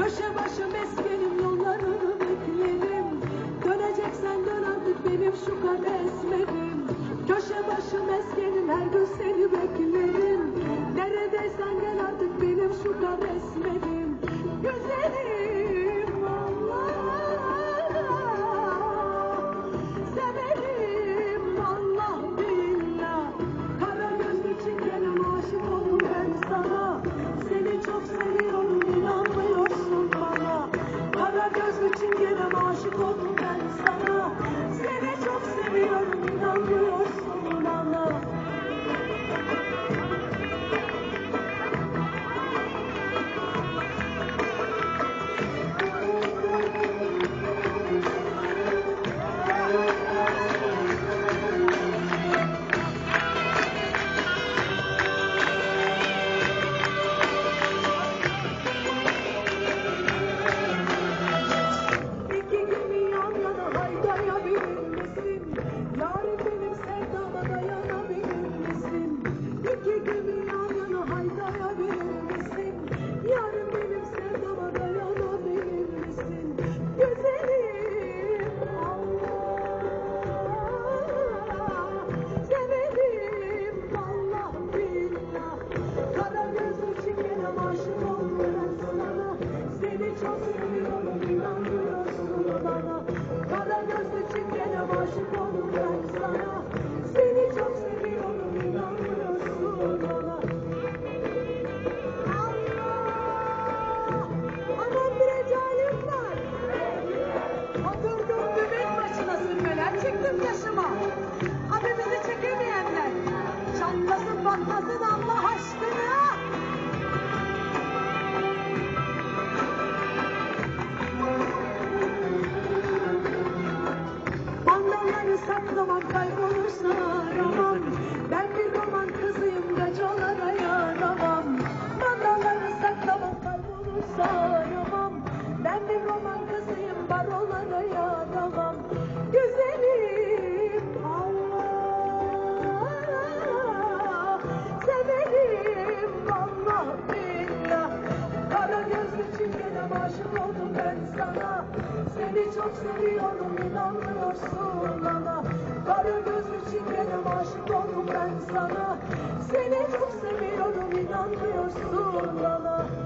Köşe başı meskenim, yollarını beklerim. Döneceksen dön artık benim şu kadar esmerim. Köşe başı meskenim, her gün seni beklerim. Neredeysen gel artık benim şu kadar esmerim. Güzelim Allah, severim Allah billah. Kara gözlü çingenem, aşık oldum ben sana. Seni çok seviyorum, inanmıyorsun bana. Kara gözlü çingenem, aşık oldum ben sana. Seni çok seviyorum, inanmıyorsun bana. Patlasın Allah aşkına! Mandalları saklamam, kaybolursa aramam. Ben bir roman kızıyım, gacalara yaramam. Mandalları saklamam, kaybolursa aramam. Ben bir roman kızıyım, barolara yaramam. Güzelim Allah, severim Allah billah. Kara gözlü çingenem, aşık oldum ben sana. Seni çok seviyorum, inanmıyorsun bana. Kara gözlü çingenem, aşık oldum ben sana. Seni çok seviyorum, inanmıyorsun bana.